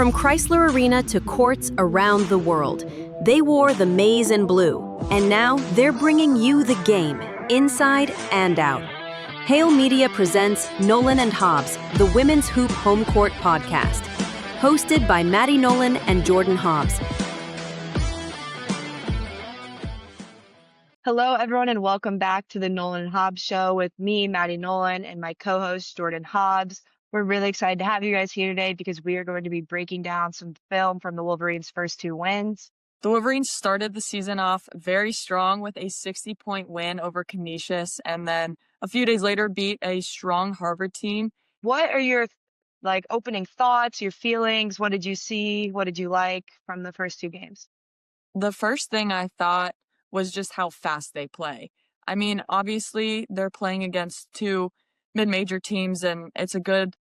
From Chrysler Arena to courts around the world, they wore the maize and blue, and now they're bringing you the game, inside and out. Hail Media presents Nolan and Hobbs, the Women's Hoop Home Court podcast, hosted by Maddie Nolan and Jordan Hobbs. Hello, everyone, and welcome back to the Nolan and Hobbs Show with me, Maddie Nolan, and my co-host, Jordan Hobbs. We're really excited to have you guys here today because we are going to be breaking down some film from the Wolverines' first two wins. The Wolverines started the season off very strong with a 60-point win over Canisius, and then a few days later beat a strong Harvard team. What are your opening thoughts, your feelings? What did you see? What did you like from the first two games? The first thing I thought was just how fast they play. I mean, obviously, they're playing against two mid-major teams, and it's a good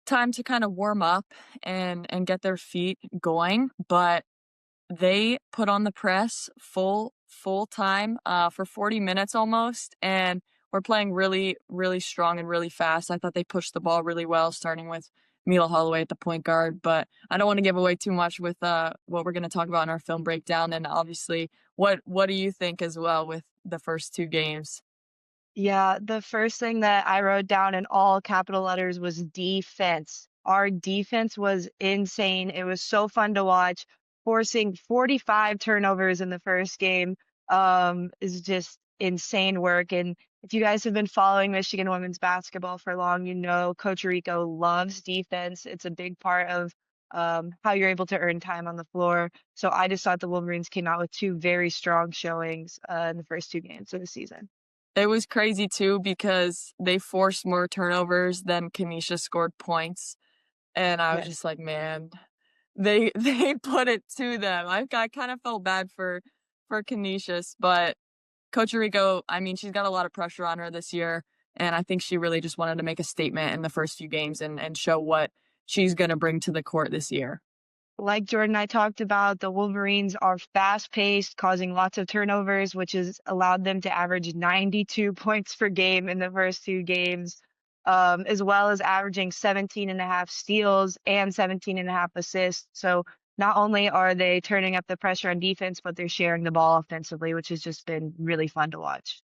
time to kind of warm up and get their feet going, but they put on the press full time for 40 minutes almost, and we're playing really, really strong and really fast. I thought they pushed the ball really well, starting with Mila Holloway at the point guard, but I don't want to give away too much with what we're going to talk about in our film breakdown. And obviously, what do you think as well with the first two games? Yeah, the first thing that I wrote down in all capital letters was defense. Our defense was insane. It was so fun to watch. Forcing 45 turnovers in the first game is just insane work. And if you guys have been following Michigan women's basketball for long, you know Coach Rico loves defense. It's a big part of how you're able to earn time on the floor. So I just thought the Wolverines came out with two very strong showings in the first two games of the season. It was crazy, too, because they forced more turnovers than Canisius scored points. And I was just like, man, they put it to them. I kind of felt bad for Canisius, but Coach Rico, I mean, she's got a lot of pressure on her this year. And I think she really just wanted to make a statement in the first few games and show what she's going to bring to the court this year. Like Jordan and I talked about, the Wolverines are fast-paced, causing lots of turnovers, which has allowed them to average 92 points per game in the first two games, as well as averaging 17.5 steals and 17.5 assists. So not only are they turning up the pressure on defense, but they're sharing the ball offensively, which has just been really fun to watch.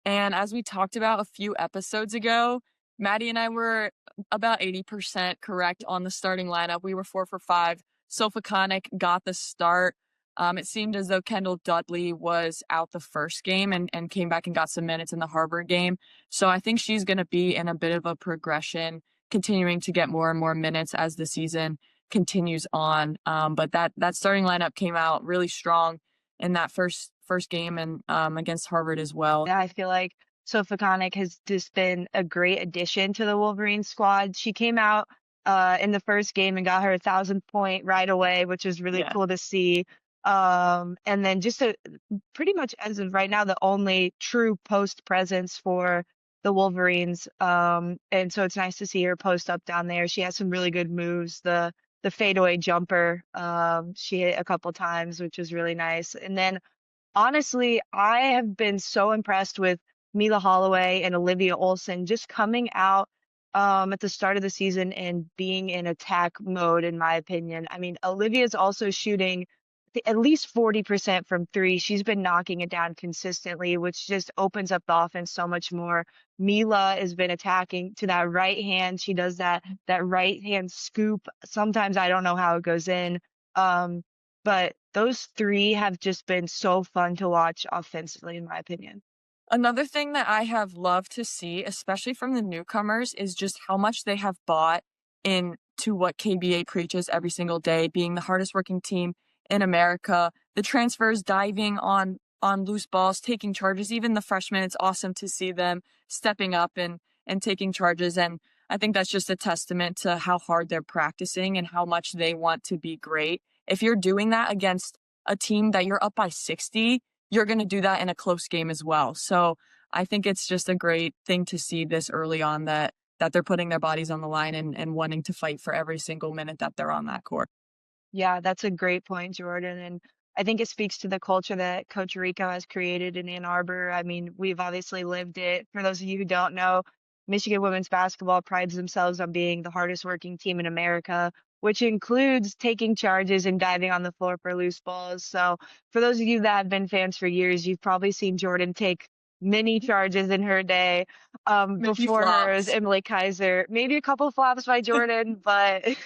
And as we talked about a few episodes ago, Maddie and I were about 80% correct on the starting lineup. We were 4 for 5. Sofa Connick got the start. It seemed as though Kendall Dudley was out the first game and came back and got some minutes in the Harvard game. So I think she's going to be in a bit of a progression, continuing to get more and more minutes as the season continues on. But that starting lineup came out really strong in that first game and against Harvard as well. Yeah, I feel like Sofa Connick has just been a great addition to the Wolverines squad. She came out in the first game and got her 1,000th point right away, which was really cool to see. And then just pretty much as of right now, the only true post presence for the Wolverines. And so it's nice to see her post up down there. She has some really good moves. The fadeaway jumper, she hit a couple times, which was really nice. And then honestly, I have been so impressed with Mila Holloway and Olivia Olson just coming out at the start of the season and being in attack mode, in my opinion. I mean, Olivia's also shooting at least 40% from three. She's been knocking it down consistently, which just opens up the offense so much more. Mila has been attacking to that right hand. She does that right hand scoop. Sometimes I don't know how it goes in. But those three have just been so fun to watch offensively, in my opinion. Another thing that I have loved to see, especially from the newcomers, is just how much they have bought into what KBA preaches every single day, being the hardest working team in America. The transfers diving on loose balls, taking charges, even the freshmen, it's awesome to see them stepping up and taking charges. And I think that's just a testament to how hard they're practicing and how much they want to be great. If you're doing that against a team that you're up by 60, you're going to do that in a close game as well. So I think it's just a great thing to see this early on that they're putting their bodies on the line and wanting to fight for every single minute that they're on that court. Yeah, that's a great point, Jordan. And I think it speaks to the culture that Coach Rico has created in Ann Arbor. I mean, we've obviously lived it. For those of you who don't know, Michigan women's basketball prides themselves on being the hardest working team in America. which includes taking charges and diving on the floor for loose balls. So for those of you that have been fans for years, you've probably seen Jordan take many charges in her day. Before her is Emily Kaiser, maybe a couple flops by Jordan, but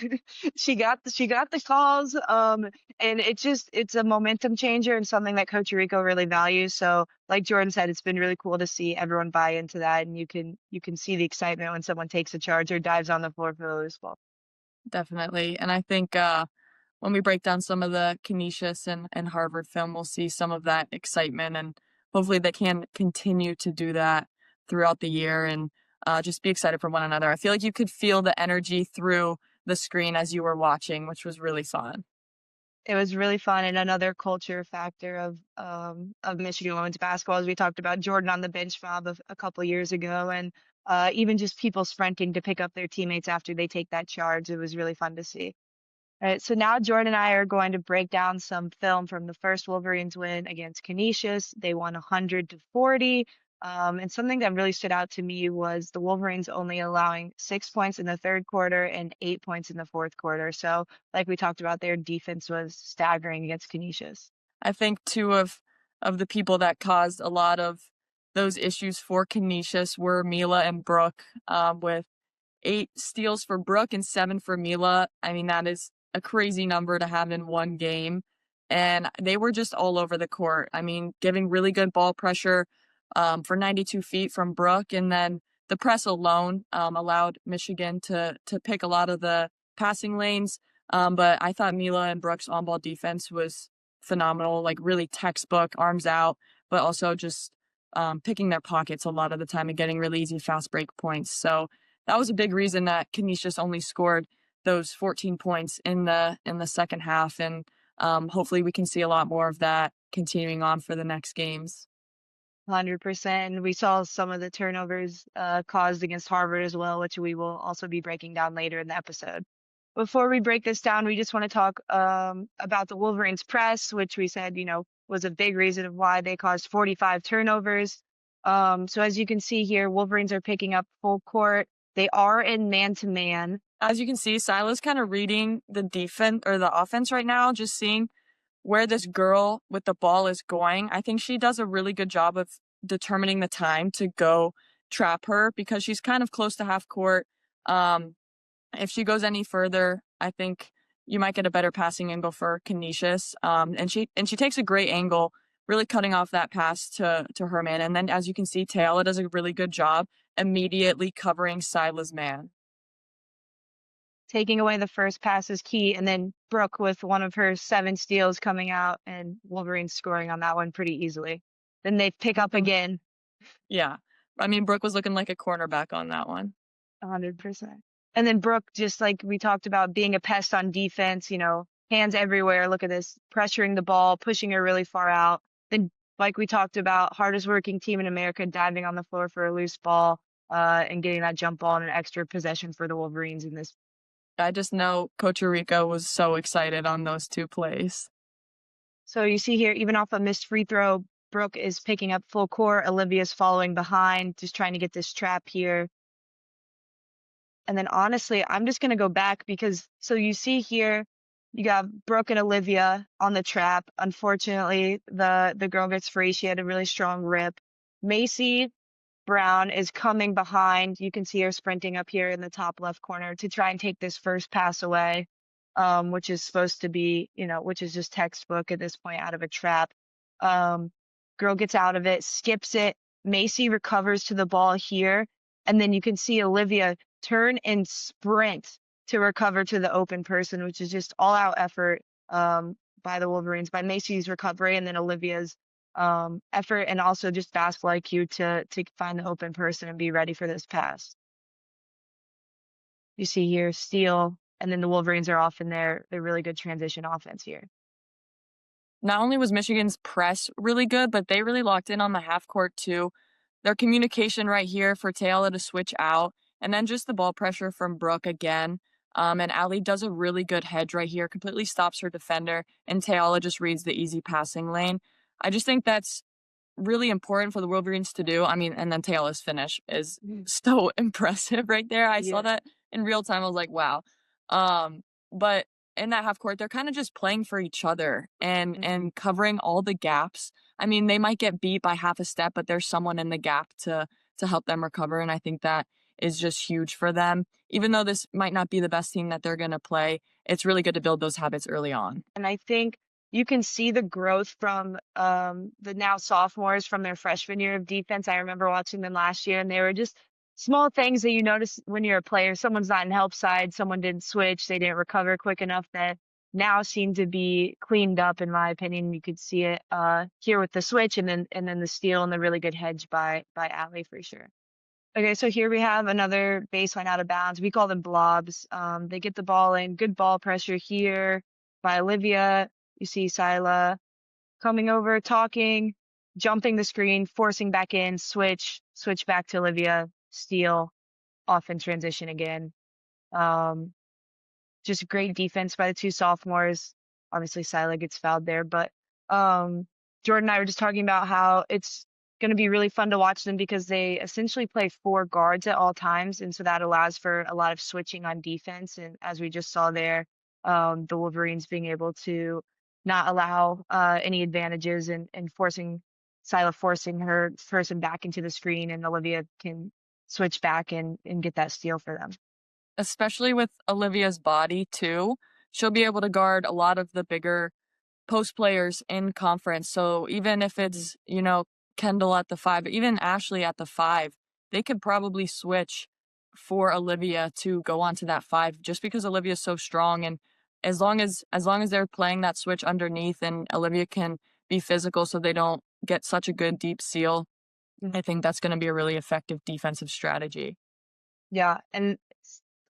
she got the calls. And it's a momentum changer and something that Coach Rico really values. So like Jordan said, it's been really cool to see everyone buy into that, and you can see the excitement when someone takes a charge or dives on the floor for the loose ball. Definitely. And I think when we break down some of the Canisius and Harvard film, we'll see some of that excitement, and hopefully they can continue to do that throughout the year and just be excited for one another. I feel like you could feel the energy through the screen as you were watching, which was really fun. It was really fun, and another culture factor of Michigan women's basketball, as we talked about Jordan on the bench mob a couple years ago, and even just people sprinting to pick up their teammates after they take that charge. It was really fun to see. All right, so now Jordan and I are going to break down some film from the first Wolverines win against Canisius. They won 100-40. And something that really stood out to me was the Wolverines only allowing 6 points in the third quarter and 8 points in the fourth quarter. So, like we talked about, their defense was staggering against Canisius. I think two of the people that caused a lot of those issues for Canisius were Mila and Brooke, with 8 steals for Brooke and 7 for Mila. I mean, that is a crazy number to have in one game. And they were just all over the court. I mean, giving really good ball pressure for 92 feet from Brooke. And then the press alone allowed Michigan to pick a lot of the passing lanes. But I thought Mila and Brooke's on-ball defense was phenomenal, like really textbook, arms out, but also just picking their pockets a lot of the time and getting really easy fast break points. So that was a big reason that Canisius only scored those 14 points in the second half. And hopefully we can see a lot more of that continuing on for the next games. 100%. We saw some of the turnovers caused against Harvard as well, which we will also be breaking down later in the episode. Before we break this down, we just want to talk about the Wolverines press, which we said, was a big reason of why they caused 45 turnovers. So as you can see here, Wolverines are picking up full court. They are in man-to-man. As you can see, Sila's kind of reading the defense or the offense right now, just seeing where this girl with the ball is going. I think she does a really good job of determining the time to go trap her because she's kind of close to half court. If she goes any further, I think you might get a better passing angle for Canisius. And she takes a great angle, really cutting off that pass to her man. And then as you can see, Taylor does a really good job immediately covering Sila's man. Taking away the first pass is key, and then Brooke with one of her 7 steals coming out, and Wolverines scoring on that one pretty easily. Then they pick up again. Yeah. I mean, Brooke was looking like a cornerback on that one. 100%. And then Brooke, just like we talked about, being a pest on defense, hands everywhere. Look at this, pressuring the ball, pushing her really far out. Then, like we talked about, hardest working team in America, diving on the floor for a loose ball and getting that jump ball and an extra possession for the Wolverines in this. I just know Coach Rico was so excited on those 2 plays. So you see here, even off a missed free throw, Brooke is picking up full court. Olivia's following behind, just trying to get this trap here. And then honestly, I'm just going to go back because, so you see here, you got Brooke and Olivia on the trap. Unfortunately, the girl gets free. She had a really strong rip. Macy Brown is coming behind. You can see her sprinting up here in the top left corner to try and take this first pass away, which is supposed to be, which is just textbook at this point out of a trap. Girl gets out of it, skips it. Macy recovers to the ball here. And then you can see Olivia turn and sprint to recover to the open person, which is just all out effort by the Wolverines, by Macy's recovery, and then Olivia's effort, and also just basketball IQ to find the open person and be ready for this pass. You see here, steal, and then the Wolverines are off in their really good transition offense here. Not only was Michigan's press really good, but they really locked in on the half court too. Their communication right here for Taylor to switch out, and then just the ball pressure from Brooke again. And Allie does a really good hedge right here, completely stops her defender, and Taylor just reads the easy passing lane. I just think that's really important for the Wolverines to do. I mean, and then Taylor's finish is so impressive right there. I saw that in real time. I was like, wow. but in that half court, they're kind of just playing for each other and covering all the gaps. I mean, they might get beat by half a step, but there's someone in the gap to help them recover. And I think that is just huge for them. Even though this might not be the best team that they're going to play, it's really good to build those habits early on. And I think you can see the growth from the now sophomores from their freshman year of defense. I remember watching them last year, and they were just small things that you notice when you're a player. Someone's not in help side, someone didn't switch, they didn't recover quick enough, that now seem to be cleaned up, in my opinion. You could see it here with the switch, and then the steal and the really good hedge by Allie for sure. Okay, so here we have another baseline out of bounds. We call them blobs. They get the ball in, good ball pressure here by Olivia. You see Sila coming over, talking, jumping the screen, forcing back in, switch back to Olivia, steal, off in transition again. Just great defense by the two sophomores. Obviously, Sila gets fouled there, but Jordan and I were just talking about how it's going to be really fun to watch them because they essentially play 4 guards at all times, and so that allows for a lot of switching on defense. And as we just saw there, the Wolverines being able to not allow any advantages and forcing her person back into the screen, and Olivia can switch back and get that steal for them. Especially with Olivia's body too, she'll be able to guard a lot of the bigger post players in conference. So even if it's, Kendall at the 5, even Ashley at the 5, they could probably switch for Olivia to go on to that 5 just because Olivia's so strong. And as long as they're playing that switch underneath and Olivia can be physical so they don't get such a good deep seal, I think that's going to be a really effective defensive strategy. Yeah, and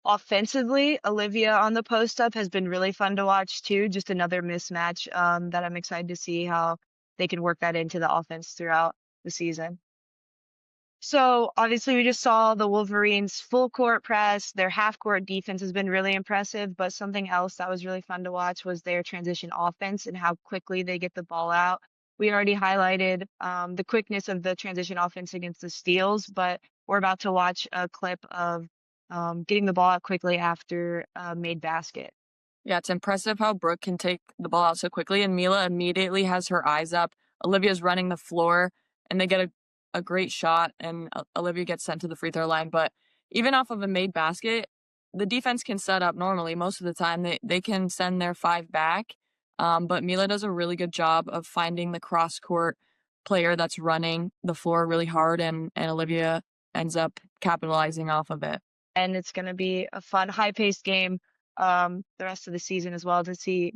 offensively, Olivia on the post up has been really fun to watch too. Just another mismatch that I'm excited to see how they can work that into the offense throughout the season. So obviously we just saw the Wolverines full court press. Their half court defense has been really impressive, but something else that was really fun to watch was their transition offense and how quickly they get the ball out. We already highlighted the quickness of the transition offense against the steals, but we're about to watch a clip of getting the ball out quickly after a made basket. Yeah, it's impressive how Brooke can take the ball out so quickly, and Mila immediately has her eyes up. Olivia's running the floor, and they get a great shot, and Olivia gets sent to the free throw line. But even off of a made basket, the defense can set up normally. Most of the time, they can send their 5 back, but Mila does a really good job of finding the cross-court player that's running the floor really hard, and Olivia ends up capitalizing off of it. And it's going to be a fun, high-paced game the rest of the season as well to see,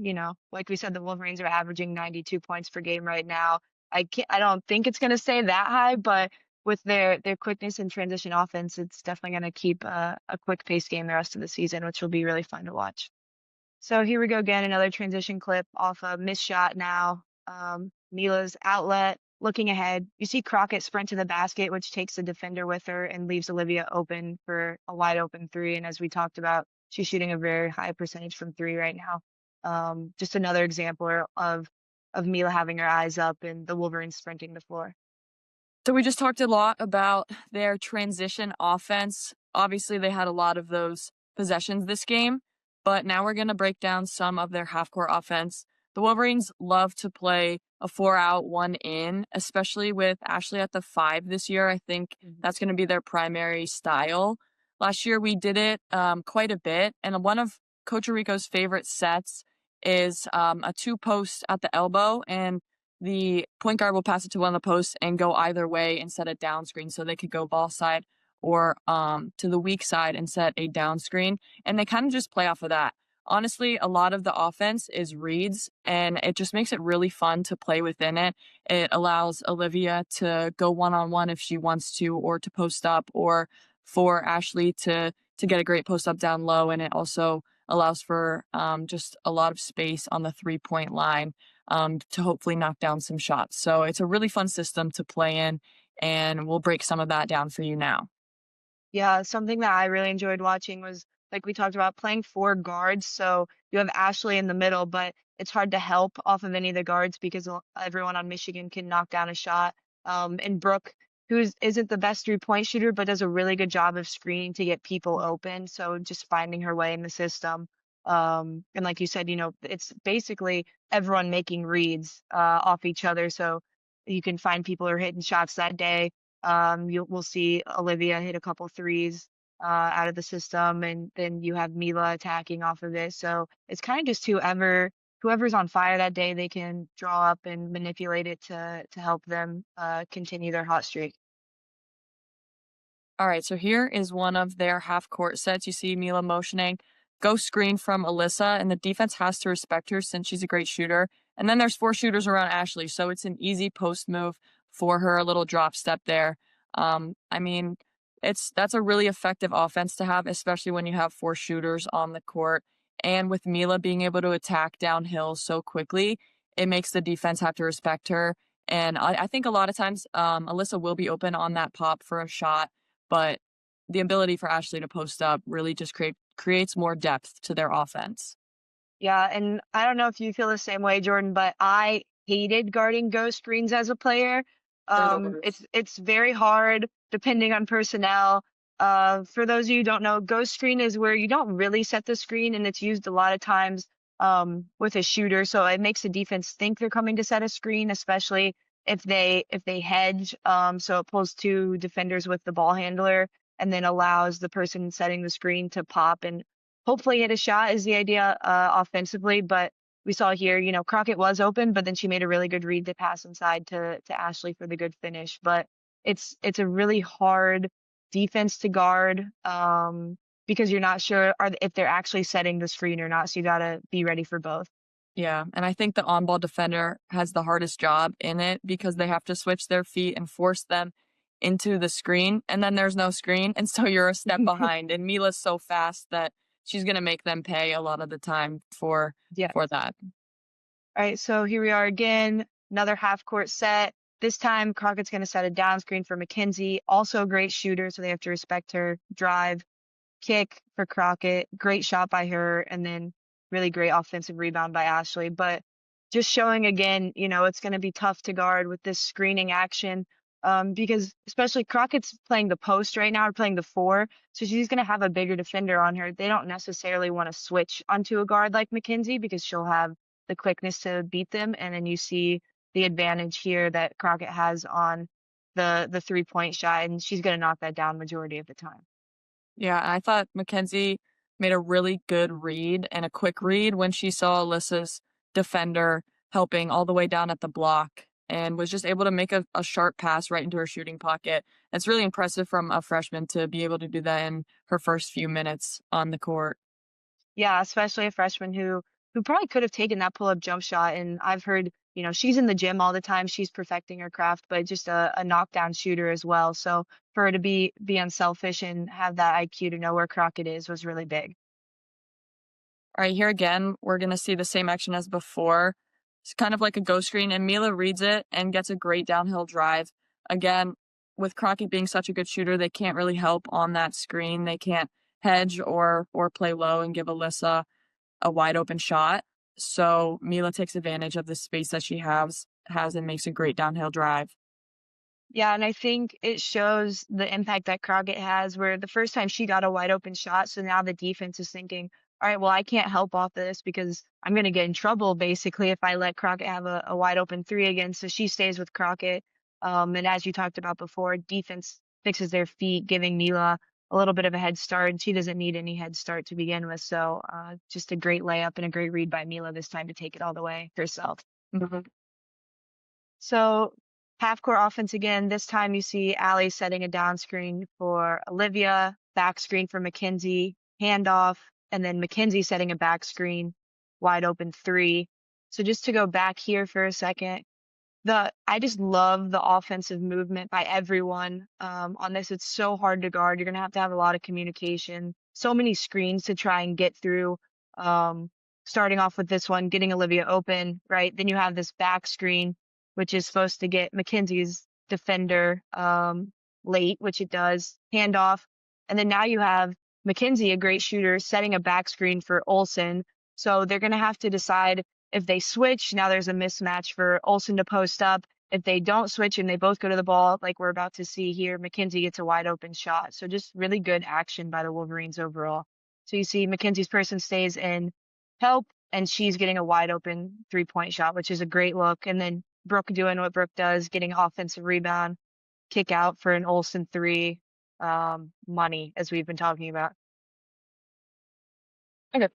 like we said, the Wolverines are averaging 92 points per game right now. I don't think it's going to stay that high, but with their quickness and transition offense, it's definitely going to keep a quick pace game the rest of the season, which will be really fun to watch. So here we go again, another transition clip off a missed shot now. Mila's outlet, looking ahead. You see Crockett sprint to the basket, which takes the defender with her and leaves Olivia open for a wide open 3. And as we talked about, she's shooting a very high percentage from 3 right now. Just another example of Mila having her eyes up and the Wolverines sprinting the floor. So we just talked a lot about their transition offense. Obviously, they had a lot of those possessions this game, but now we're going to break down some of their half-court offense. The Wolverines love to play a 4-out, 1-in, especially with Ashley at the 5 this year. I think that's going to be their primary style. Last year, we did it quite a bit, and one of Coach Rico's favorite sets is a 2-post at the elbow, and the point guard will pass it to one of the posts and go either way and set a down screen, so they could go ball side or to the weak side and set a down screen, and they kind of just play off of that. Honestly, a lot of the offense is reads, and it just makes it really fun to play within it. It allows Olivia to go one-on-one if she wants to, or to post up, or for Ashley to get a great post up down low, and it also allows for just a lot of space on the 3-point line to hopefully knock down some shots. So it's a really fun system to play in, and we'll break some of that down for you now. Yeah, something that I really enjoyed watching was, like we talked about, playing 4 guards. So you have Ashley in the middle, but it's hard to help off of any of the guards because everyone on Michigan can knock down a shot. And Brooke, who isn't the best 3-point shooter, but does a really good job of screening to get people open. So just finding her way in the system. And like you said, it's basically everyone making reads off each other. So you can find people who are hitting shots that day. We'll see Olivia hit a couple threes out of the system, and then you have Mila attacking off of it. So it's kind of just whoever's on fire that day, they can draw up and manipulate it to help them continue their hot streak. All right, so here is one of their half court sets. You see Mila motioning, go screen from Alyssa, and the defense has to respect her since she's a great shooter. And then there's 4 shooters around Ashley, so it's an easy post move for her, a little drop step there. I mean, that's a really effective offense to have, especially when you have 4 shooters on the court. And with Mila being able to attack downhill so quickly, it makes the defense have to respect her. And I think a lot of times Alyssa will be open on that pop for a shot, but the ability for Ashley to post up really just creates more depth to their offense. Yeah, and I don't know if you feel the same way, Jordan, but I hated guarding ghost screens as a player. It's very hard depending on personnel. For those of you who don't know, ghost screen is where you don't really set the screen, and it's used a lot of times with a shooter. So it makes the defense think they're coming to set a screen, especially if they hedge. So it pulls 2 defenders with the ball handler and then allows the person setting the screen to pop and hopefully hit a shot is the idea offensively. But we saw here, Crockett was open, but then she made a really good read to pass inside to Ashley for the good finish. But it's a really hard defense to guard because you're not sure if they're actually setting the screen or not. So you got to be ready for both. Yeah, and I think the on-ball defender has the hardest job in it because they have to switch their feet and force them into the screen, and then there's no screen, and so you're a step behind. And Mila's so fast that she's going to make them pay a lot of the time for that. All right, so here we are again, another half-court set. This time, Crockett's going to set a down screen for Mackenzie, also a great shooter, so they have to respect her. Drive, kick for Crockett, great shot by her, and then really great offensive rebound by Ashley. But just showing again, it's going to be tough to guard with this screening action because especially Crockett's playing the post right now, or playing the 4. So she's going to have a bigger defender on her. They don't necessarily want to switch onto a guard like Mackenzie because she'll have the quickness to beat them. And then you see the advantage here that Crockett has on the 3-point shot, and she's going to knock that down majority of the time. Yeah, I thought Mackenzie made a really good read and a quick read when she saw Alyssa's defender helping all the way down at the block and was just able to make a sharp pass right into her shooting pocket. It's really impressive from a freshman to be able to do that in her first few minutes on the court. Yeah, especially a freshman who probably could have taken that pull-up jump shot. And I've heard, she's in the gym all the time. She's perfecting her craft, but just a knockdown shooter as well. So for her to be unselfish and have that IQ to know where Crockett is was really big. All right, here again, we're going to see the same action as before. It's kind of like a ghost screen, and Mila reads it and gets a great downhill drive. Again, with Crockett being such a good shooter, they can't really help on that screen. They can't hedge or play low and give Alyssa a wide open shot. So Mila takes advantage of the space that she has and makes a great downhill drive. Yeah, and I think it shows the impact that Crockett has, where the first time she got a wide open shot, so now the defense is thinking, all right, well, I can't help off this because I'm going to get in trouble, basically, if I let Crockett have a wide open 3 again. So she stays with Crockett. And as you talked about before, defense fixes their feet, giving Mila a little bit of a head start. She doesn't need any head start to begin with. So just a great layup and a great read by Mila this time to take it all the way herself. Mm-hmm. So half-court offense again. This time you see Allie setting a down screen for Olivia, back screen for Mackenzie, handoff, and then Mackenzie setting a back screen, wide open 3. So just to go back here for a second, I just love the offensive movement by everyone on this. It's so hard to guard. You're going to have a lot of communication, so many screens to try and get through. Starting off with this one, getting Olivia open, right? Then you have this back screen, which is supposed to get Mackenzie's defender late, which it does, handoff. And then now you have Mackenzie, a great shooter, setting a back screen for Olsen. So they're going to have to decide if they switch. Now there's a mismatch for Olsen to post up. If they don't switch and they both go to the ball, like we're about to see here, Mackenzie gets a wide open shot. So just really good action by the Wolverines overall. So you see Mackenzie's person stays in, help, and she's getting a wide open 3-point shot, which is a great look. And then Brooke doing what Brooke does, getting offensive rebound, kick out for an Olsen 3, money, as we've been talking about. Okay.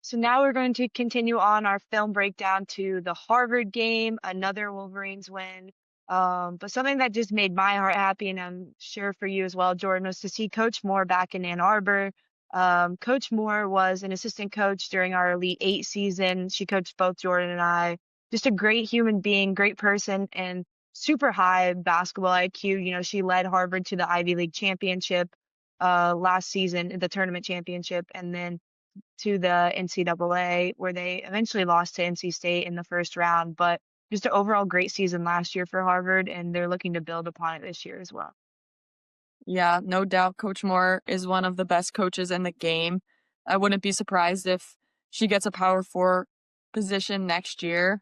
So now we're going to continue on our film breakdown to the Harvard game, another Wolverines win. But something that just made my heart happy, and I'm sure for you as well, Jordan, was to see Coach Moore back in Ann Arbor. Coach Moore was an assistant coach during our Elite Eight season. She coached both Jordan and I. Just a great human being, great person, and super high basketball IQ. You know, she led Harvard to the Ivy League championship last season, the tournament championship, and then to the NCAA, where they eventually lost to NC State in the first round. But just an overall great season last year for Harvard, and they're looking to build upon it this year as well. Yeah, no doubt Coach Moore is one of the best coaches in the game. I wouldn't be surprised if she gets a Power 4 position next year.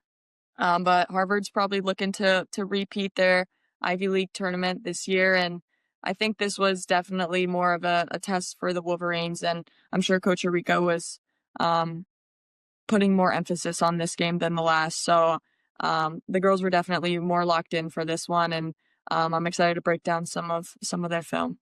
But Harvard's probably looking to repeat their Ivy League tournament this year, and I think this was definitely more of a test for the Wolverines, and I'm sure Coach Arico was putting more emphasis on this game than the last. So the girls were definitely more locked in for this one, and I'm excited to break down some of their film.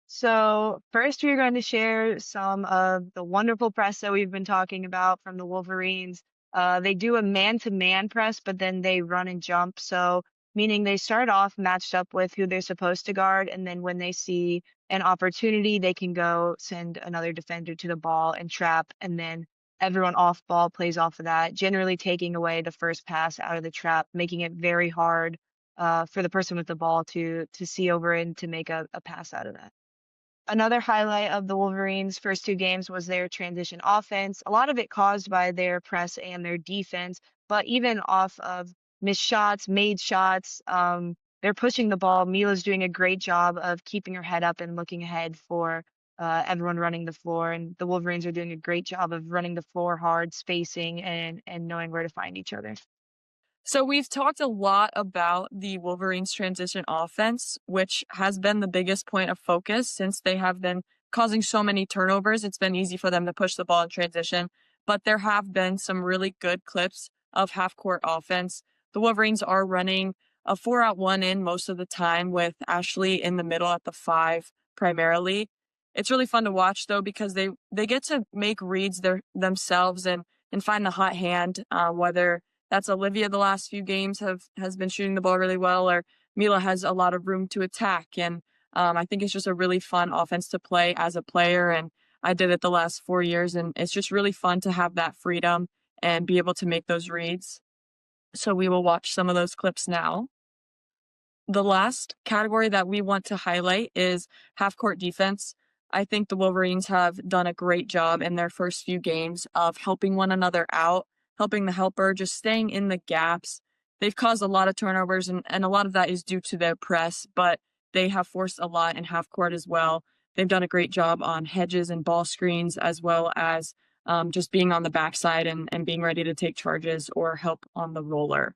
So first, we're going to share some of the wonderful press that we've been talking about from the Wolverines. They do a man-to-man press, but then they run and jump. So meaning they start off matched up with who they're supposed to guard, and then when they see an opportunity, they can go send another defender to the ball and trap, and then everyone off ball plays off of that, generally taking away the first pass out of the trap, making it very hard for the person with the ball to see over and to make a pass out of that. Another highlight of the Wolverines' first two games was their transition offense. A lot of it caused by their press and their defense, but even off of missed shots, made shots, they're pushing the ball. Mila's doing a great job of keeping her head up and looking ahead for everyone running the floor, and the Wolverines are doing a great job of running the floor hard, spacing, and knowing where to find each other. So we've talked a lot about the Wolverines transition offense, which has been the biggest point of focus since they have been causing so many turnovers. It's been easy for them to push the ball in transition, but there have been some really good clips of half-court offense. The Wolverines are running a 4-out-1 in most of the time, with Ashley in the middle at the 5 primarily. It's really fun to watch, though, because they get to make reads themselves and find the hot hand, whether that's Olivia the last few games has been shooting the ball really well, or Mila has a lot of room to attack. And I think it's just a really fun offense to play as a player. And I did it the last 4 years, and it's just really fun to have that freedom and be able to make those reads. So we will watch some of those clips now. The last category that we want to highlight is half-court defense. I think the Wolverines have done a great job in their first few games of helping one another out, helping the helper, just staying in the gaps. They've caused a lot of turnovers, and a lot of that is due to their press, but they have forced a lot in half court as well. They've done a great job on hedges and ball screens, as well as just being on the backside and being ready to take charges or help on the roller.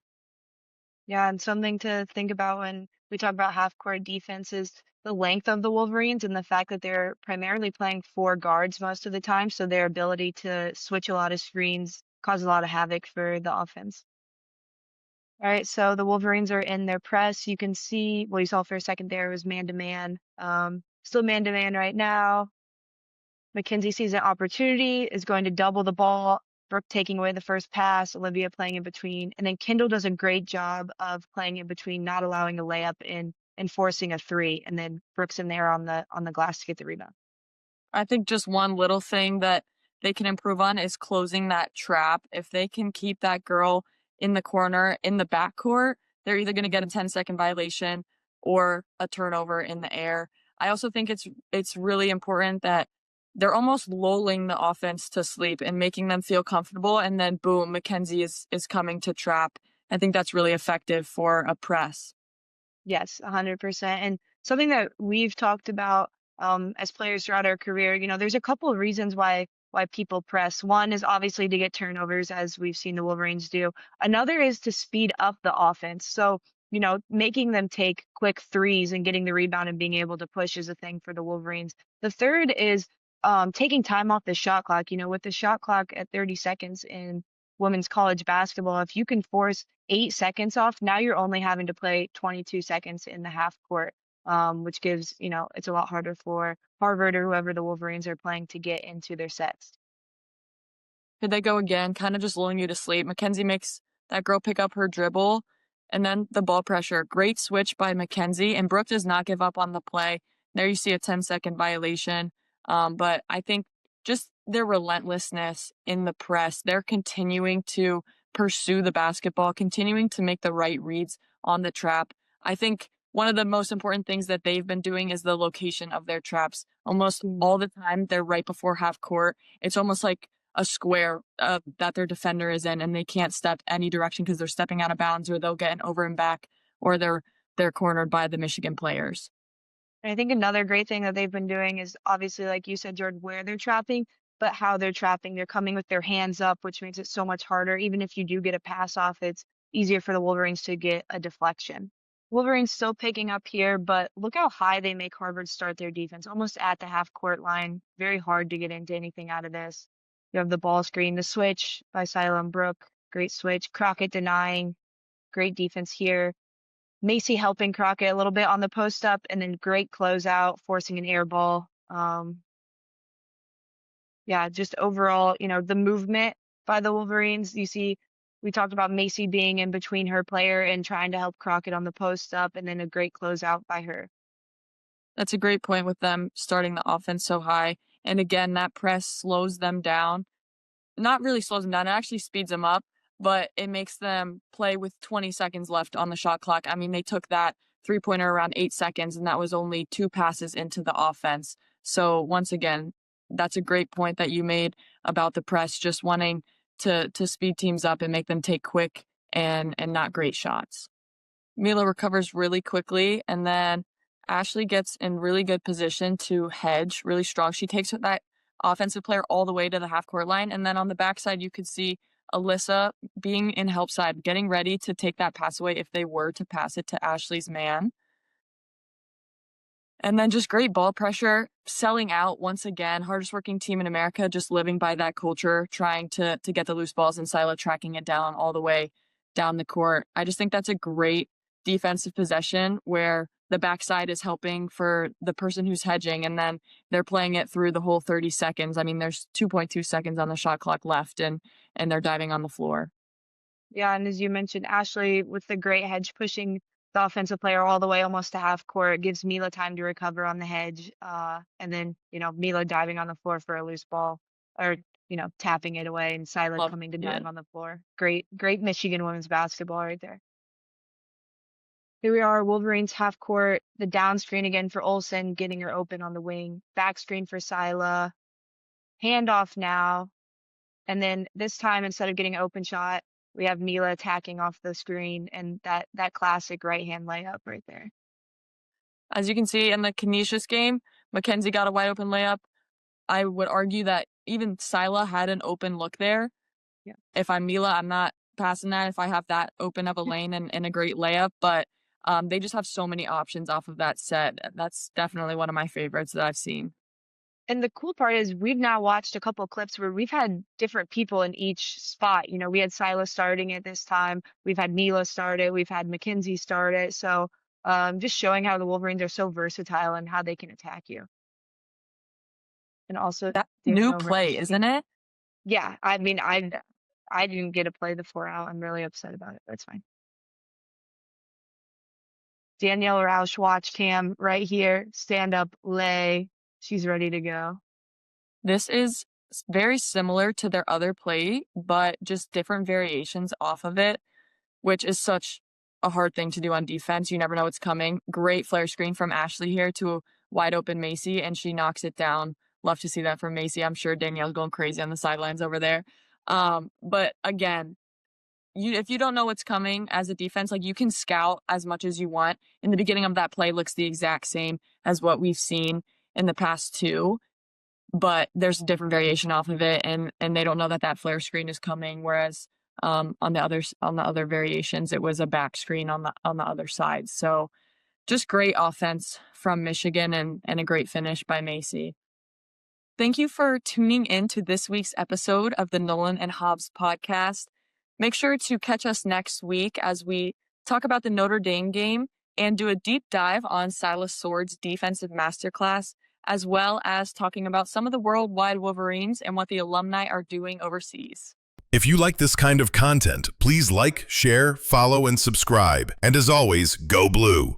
Yeah, and something to think about when we talk about half-court defense is the length of the Wolverines and the fact that they're primarily playing 4 guards most of the time, so their ability to switch a lot of screens cause a lot of havoc for the offense. All right, so the Wolverines are in their press. You can see, well, you saw for a second there, it was man-to-man. Still man-to-man right now. Mackenzie sees an opportunity, is going to double the ball. Brooke taking away the first pass, Olivia playing in between. And then Kendall does a great job of playing in between, not allowing a layup and forcing a 3. And then Brooke's in there on the glass to get the rebound. I think just one little thing that they can improve on is closing that trap. If they can keep that girl in the corner, in the backcourt, they're either going to get a 10-second violation or a turnover in the air. I also think it's really important that they're almost lulling the offense to sleep and making them feel comfortable. And then boom, Mackenzie is coming to trap. I think that's really effective for a press. Yes, 100%. And something that we've talked about as players throughout our career, you know, there's a couple of reasons why people press. One is obviously to get turnovers, as we've seen the Wolverines do. Another is to speed up the offense. So, you know, making them take quick threes and getting the rebound and being able to push is a thing for the Wolverines. The third is taking time off the shot clock. With the shot clock at 30 seconds in women's college basketball, if you can force 8 seconds off, now you're only having to play 22 seconds in the half court, which gives, it's a lot harder for Harvard or whoever the Wolverines are playing to get into their sets. Here they go again, kind of just lulling you to sleep. Mackenzie makes that girl pick up her dribble, and then the ball pressure. Great switch by Mackenzie, and Brooke does not give up on the play. There you see a 10-second violation. But I think just their relentlessness in the press, they're continuing to pursue the basketball, continuing to make the right reads on the trap. I think one of the most important things that they've been doing is the location of their traps. Almost all the time, they're right before half court. It's almost like a square that their defender is in, and they can't step any direction because they're stepping out of bounds, or they'll get an over and back, or they're cornered by the Michigan players. And I think another great thing that they've been doing is obviously, like you said, Jordan, where they're trapping, but how they're trapping. They're coming with their hands up, which makes it so much harder. Even if you do get a pass off, it's easier for the Wolverines to get a deflection. Wolverines still picking up here, but look how high they make Harvard start their defense, almost at the half court line. Very hard to get into anything out of this. You have the ball screen, the switch by Sila and Brooke. Great switch. Crockett denying. Great defense here. Macy helping Crockett a little bit on the post up, and then great closeout, forcing an air ball. Yeah, just overall, the movement by the Wolverines. You see, we talked about Macy being in between her player and trying to help Crockett on the post up, and then a great closeout by her. That's a great point with them starting the offense so high. And again, that press slows them down. Not really slows them down, it actually speeds them up, but it makes them play with 20 seconds left on the shot clock. I mean, they took that three-pointer around 8 seconds, and that was only 2 passes into the offense. So once again, that's a great point that you made about the press, just wanting to speed teams up and make them take quick and not great shots. Mila recovers really quickly, and then Ashley gets in really good position to hedge, really strong. She takes that offensive player all the way to the half-court line, and then on the backside, you could see Alyssa being in help side, getting ready to take that pass away if they were to pass it to Ashley's man. And then just great ball pressure, selling out once again. Hardest working team in America, just living by that culture, trying to get the loose balls, and Sila tracking it down all the way down the court. I just think that's a great defensive possession where the backside is helping for the person who's hedging, and then they're playing it through the whole 30 seconds. I mean, there's 2.2 seconds on the shot clock left, and they're diving on the floor. Yeah, and as you mentioned, Ashley with the great hedge, pushing the offensive player all the way almost to half court, gives Mila time to recover on the hedge, and then Mila diving on the floor for a loose ball, or tapping it away, and Sila coming to dive on the floor. Great Michigan women's basketball right there. Here we are, Wolverines half court, the down screen again for Olsen, getting her open on the wing. Back screen for Sila. Handoff now. And then this time, instead of getting an open shot, we have Mila attacking off the screen, and that classic right-hand layup right there. As you can see in the Canisius game, Mackenzie got a wide open layup. I would argue that even Sila had an open look there. Yeah. If I'm Mila, I'm not passing that if I have that open up a lane and a great layup, but they just have so many options off of that set. That's definitely one of my favorites that I've seen. And the cool part is we've now watched a couple clips where we've had different people in each spot. We had Sila starting it this time. We've had Mila start it. We've had Mackenzie start it. So just showing how the Wolverines are so versatile and how they can attack you. And also that new play, isn't it? Yeah. I mean, I didn't get to play the 4 out. I'm really upset about it. That's fine. Danielle Roush watch cam right here. Stand up, lay. She's ready to go. This is very similar to their other play, but just different variations off of it, which is such a hard thing to do on defense. You never know what's coming. Great flare screen from Ashley here to a wide open Macy, and she knocks it down. Love to see that from Macy. I'm sure Danielle's going crazy on the sidelines over there. But again, if you don't know what's coming as a defense, you can scout as much as you want. In the beginning of that play looks the exact same as what we've seen in the past 2, but there's a different variation off of it, and they don't know that flare screen is coming. Whereas on the other variations, it was a back screen on the other side. So just great offense from Michigan and a great finish by Macy. Thank you for tuning in to this week's episode of the Nolan and Hobbs podcast. Make sure to catch us next week as we talk about the Notre Dame game and do a deep dive on Silas Sword's defensive masterclass, as well as talking about some of the worldwide Wolverines and what the alumni are doing overseas. If you like this kind of content, please like, share, follow, and subscribe. And as always, go blue.